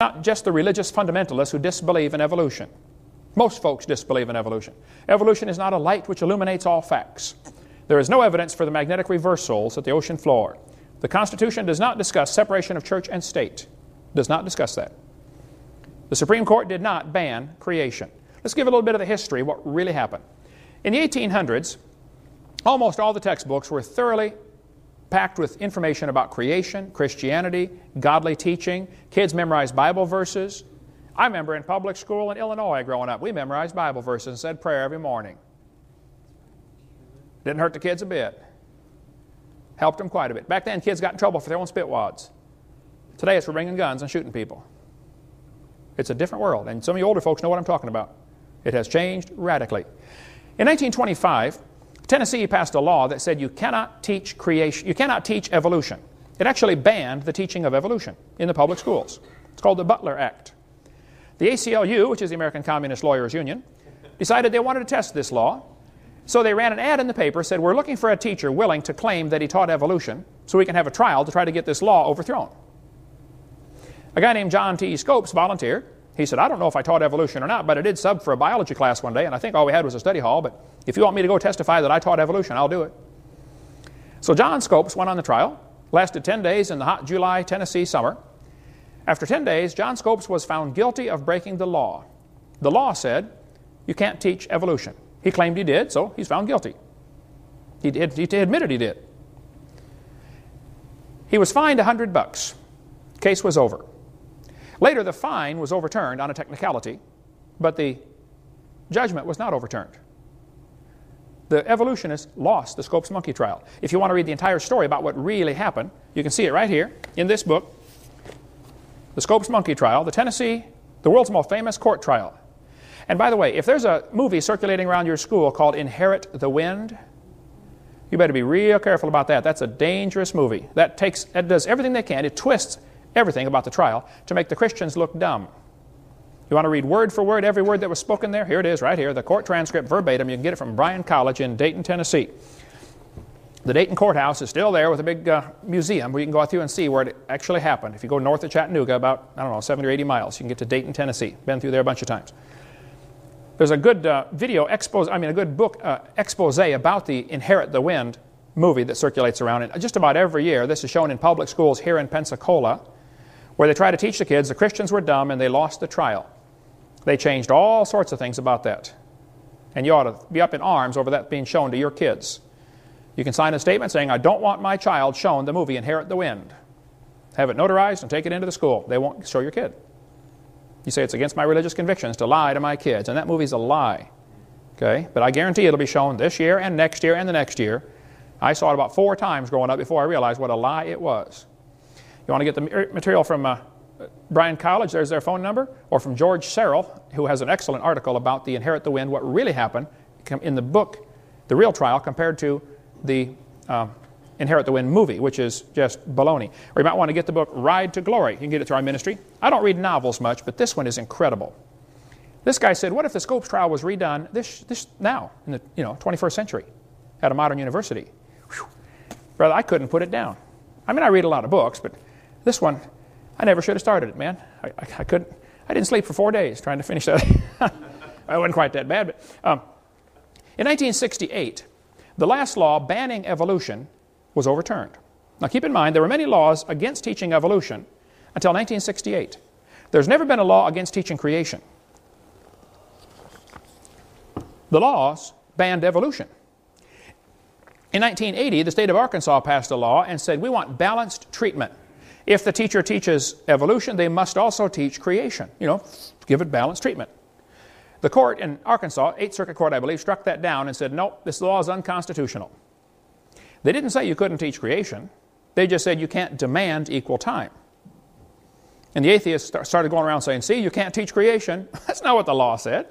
Not just the religious fundamentalists who disbelieve in evolution. Most folks disbelieve in evolution. Evolution is not a light which illuminates all facts. There is no evidence for the magnetic reversals at the ocean floor. The Constitution does not discuss separation of church and state. Does not discuss that. The Supreme Court did not ban creation. Let's give a little bit of the history of what really happened. In the 1800s, almost all the textbooks were thoroughly packed with information about creation, Christianity, godly teaching. Kids memorized Bible verses. I remember in public school in Illinois growing up, we memorized Bible verses and said prayer every morning. Didn't hurt the kids a bit. Helped them quite a bit. Back then, kids got in trouble for their own spitwads. Today, it's for bringing guns and shooting people. It's a different world, and some of you older folks know what I'm talking about. It has changed radically. In 1925, Tennessee passed a law that said you cannot teach creation, you cannot teach evolution. It actually banned the teaching of evolution in the public schools. It's called the Butler Act. The ACLU, which is the American Communist Lawyers Union, decided they wanted to test this law. So they ran an ad in the paper, said, we're looking for a teacher willing to claim that he taught evolution so we can have a trial to try to get this law overthrown. A guy named John T. Scopes volunteered. He said, I don't know if I taught evolution or not, but I did sub for a biology class one day, and I think all we had was a study hall, but if you want me to go testify that I taught evolution, I'll do it. So John Scopes went on the trial, lasted 10 days in the hot July, Tennessee summer. After 10 days, John Scopes was found guilty of breaking the law. The law said, you can't teach evolution. He claimed he did, so he's found guilty. He admitted he did. He was fined $100. Case was over. Later, the fine was overturned on a technicality, but the judgment was not overturned. The evolutionists lost the Scopes monkey trial. If you want to read the entire story about what really happened, you can see it right here in this book, The Scopes monkey trial, the world's most famous court trial. And by the way, if there's a movie circulating around your school called Inherit the Wind, you better be real careful about that. That's a dangerous movie. That does everything they can. It twists everything about the trial to make the Christians look dumb. You want to read word for word every word that was spoken there? Here it is right here, the court transcript verbatim. You can get it from Bryan College in Dayton, Tennessee. The Dayton courthouse is still there with a big museum where you can go out through and see where it actually happened. If you go north of Chattanooga about, 70 or 80 miles, you can get to Dayton, Tennessee. Been through there a bunch of times. There's a good a good book expose about the Inherit the Wind movie that circulates around. And just about every year, this is shown in public schools here in Pensacola, where they try to teach the kids the Christians were dumb and they lost the trial. They changed all sorts of things about that. And you ought to be up in arms over that being shown to your kids. You can sign a statement saying, I don't want my child shown the movie Inherit the Wind. Have it notarized and take it into the school. They won't show your kid. You say it's against my religious convictions to lie to my kids, and that movie's a lie. Okay? But I guarantee it'll be shown this year and next year and the next year. I saw it about 4 times growing up before I realized what a lie it was. You want to get the material from Bryan College, there's their phone number, or from George Serrell, who has an excellent article about the Inherit the Wind, what really happened in the book, The Real Trial, compared to the Inherit the Wind movie, which is just baloney. Or you might want to get the book Ride to Glory. You can get it through our ministry. I don't read novels much, but this one is incredible. This guy said, what if the Scopes trial was redone this now, in the 21st century, at a modern university? Whew. Brother, I couldn't put it down. I mean, I read a lot of books, but this one, I never should have started it, man. I couldn't. I didn't sleep for 4 days trying to finish that. I wasn't quite that bad. But in 1968, the last law banning evolution was overturned. Now keep in mind, there were many laws against teaching evolution until 1968. There's never been a law against teaching creation. The laws banned evolution. In 1980, the state of Arkansas passed a law and said, we want balanced treatment. If the teacher teaches evolution, they must also teach creation. Give it balanced treatment. The court in Arkansas, 8th Circuit Court, I believe, struck that down and said, nope, this law is unconstitutional. They didn't say you couldn't teach creation. They just said you can't demand equal time. And the atheists started going around saying, see, you can't teach creation. That's not what the law said.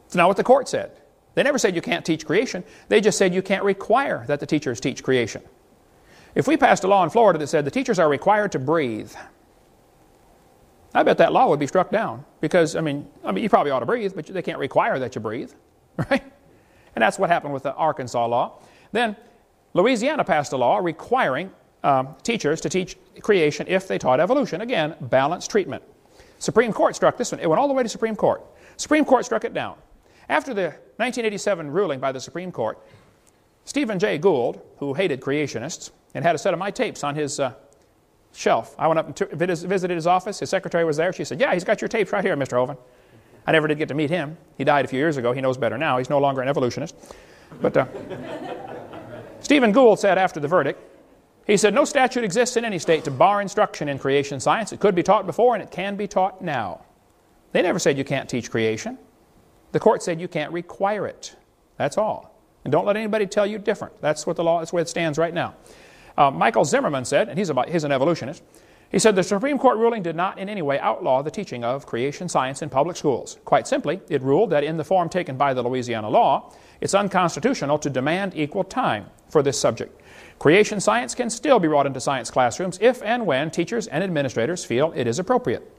It's not what the court said. They never said you can't teach creation. They just said you can't require that the teachers teach creation. If we passed a law in Florida that said the teachers are required to breathe, I bet that law would be struck down. Because, I mean, you probably ought to breathe, but they can't require that you breathe. Right? And that's what happened with the Arkansas law. Then Louisiana passed a law requiring teachers to teach creation if they taught evolution. Again, balanced treatment. Supreme Court struck this one. It went all the way to Supreme Court. Supreme Court struck it down. After the 1987 ruling by the Supreme Court, Stephen Jay Gould, who hated creationists and had a set of my tapes on his shelf. I went up and visited his office. His secretary was there. She said, "Yeah, he's got your tapes right here, Mr. Hovind." I never did get to meet him. He died a few years ago. He knows better now. He's no longer an evolutionist. But Stephen Gould said after the verdict, he said, "No statute exists in any state to bar instruction in creation science. It could be taught before and it can be taught now." They never said you can't teach creation. The court said you can't require it. That's all. And don't let anybody tell you different. That's what the law, that's where it stands right now. Michael Zimmerman said, and he's an evolutionist, he said the Supreme Court ruling did not in any way outlaw the teaching of creation science in public schools. Quite simply, it ruled that in the form taken by the Louisiana law, it's unconstitutional to demand equal time for this subject. Creation science can still be brought into science classrooms if and when teachers and administrators feel it is appropriate.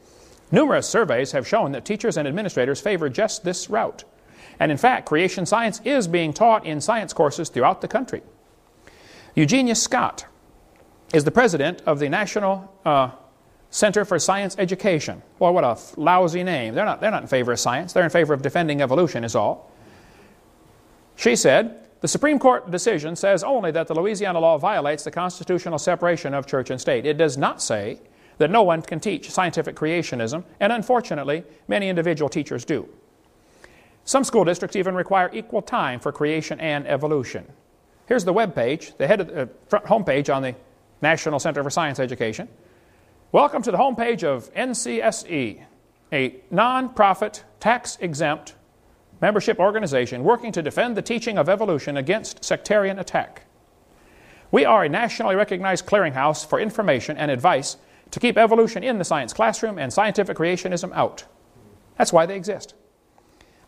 Numerous surveys have shown that teachers and administrators favor just this route. And in fact, creation science is being taught in science courses throughout the country. Eugenia Scott is the president of the National Center for Science Education. Well, what a lousy name. They're not in favor of science. They're in favor of defending evolution is all. She said, the Supreme Court decision says only that the Louisiana law violates the constitutional separation of church and state. It does not say that no one can teach scientific creationism, and unfortunately, many individual teachers do. Some school districts even require equal time for creation and evolution. Here's the web page, the head of the front home page on the National Center for Science Education. Welcome to the home page of NCSE, a non-profit, tax-exempt membership organization working to defend the teaching of evolution against sectarian attack. We are a nationally recognized clearinghouse for information and advice to keep evolution in the science classroom and scientific creationism out. That's why they exist.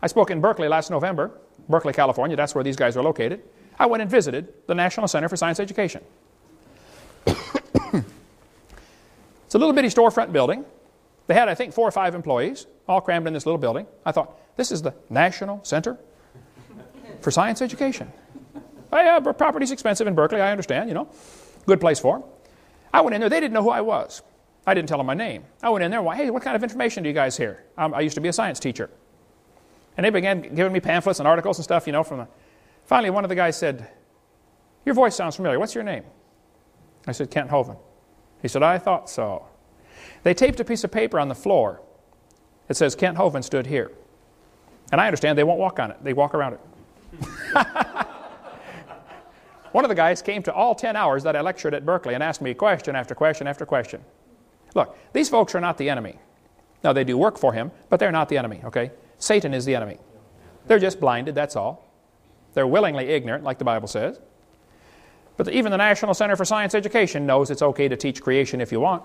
I spoke in Berkeley last November, Berkeley, California. That's where these guys are located. I went and visited the National Center for Science Education. It's a little bitty storefront building. They had, I think, 4 or 5 employees, all crammed in this little building. I thought, this is the National Center for Science Education. Oh, yeah, but property's expensive in Berkeley, I understand, you know. Good place for them. I went in there. They didn't know who I was. I didn't tell them my name. I went in there, hey, what kind of information do you guys hear? I used to be a science teacher. And they began giving me pamphlets and articles and stuff, you know, Finally, one of the guys said, your voice sounds familiar. What's your name? I said, Kent Hovind. He said, I thought so. They taped a piece of paper on the floor. It says, Kent Hovind stood here. And I understand they won't walk on it. They walk around it. One of the guys came to all 10 hours that I lectured at Berkeley and asked me question after question after question. Look, these folks are not the enemy. Now, they do work for him, but they're not the enemy, okay? Satan is the enemy. They're just blinded, that's all. They're willingly ignorant, like the Bible says. But even the National Center for Science Education knows it's okay to teach creation if you want.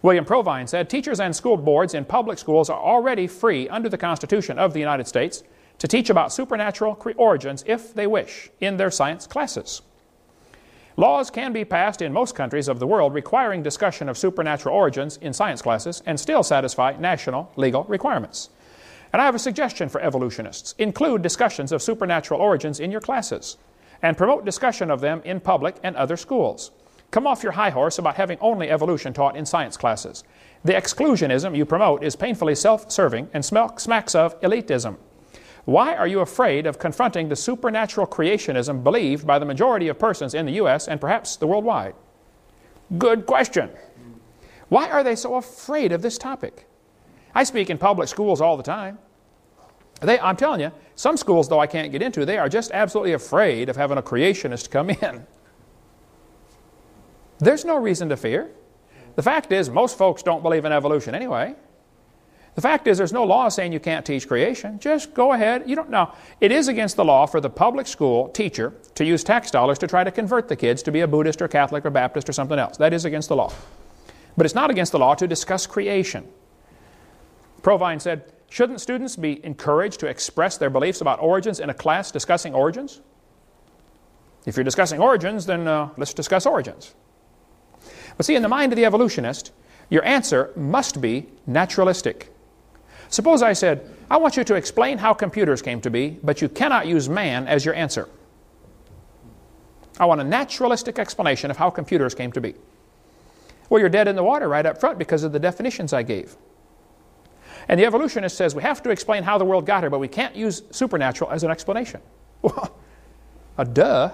William Provine said, teachers and school boards in public schools are already free under the Constitution of the United States to teach about supernatural origins if they wish in their science classes. Laws can be passed in most countries of the world requiring discussion of supernatural origins in science classes and still satisfy national legal requirements. And I have a suggestion for evolutionists. Include discussions of supernatural origins in your classes and promote discussion of them in public and other schools. Come off your high horse about having only evolution taught in science classes. The exclusionism you promote is painfully self-serving and smacks of elitism. Why are you afraid of confronting the supernatural creationism believed by the majority of persons in the U.S. and perhaps the worldwide? Good question. Why are they so afraid of this topic? I speak in public schools all the time. I'm telling you, some schools, though I can't get into, they are just absolutely afraid of having a creationist come in. There's no reason to fear. The fact is, most folks don't believe in evolution anyway. The fact is, there's no law saying you can't teach creation. Just go ahead. You don't know. It is against the law for the public school teacher to use tax dollars to try to convert the kids to be a Buddhist or Catholic or Baptist or something else. That is against the law. But it's not against the law to discuss creation. Provine said, shouldn't students be encouraged to express their beliefs about origins in a class discussing origins? If you're discussing origins, then let's discuss origins. But see, in the mind of the evolutionist, your answer must be naturalistic. Suppose I said, I want you to explain how computers came to be, but you cannot use man as your answer. I want a naturalistic explanation of how computers came to be. Well, you're dead in the water right up front because of the definitions I gave. And the evolutionist says we have to explain how the world got here, but we can't use supernatural as an explanation. Well, duh.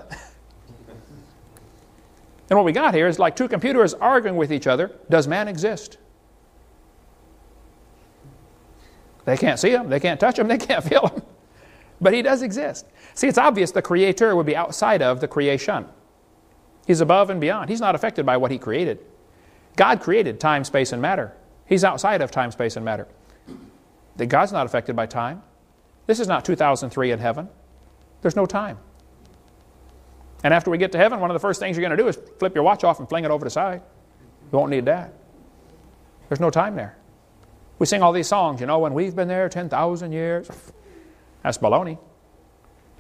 And what we got here is like two computers arguing with each other. Does man exist? They can't see him, they can't touch him, they can't feel him. But he does exist. See, it's obvious the Creator would be outside of the creation. He's above and beyond. He's not affected by what He created. God created time, space, and matter. He's outside of time, space, and matter. God's not affected by time. This is not 2003 in heaven. There's no time. And after we get to heaven, one of the first things you're going to do is flip your watch off and fling it over the side. You won't need that. There's no time there. We sing all these songs, you know, when we've been there 10,000 years. That's baloney.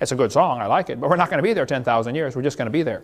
It's a good song, I like it, but we're not going to be there 10,000 years. We're just going to be there.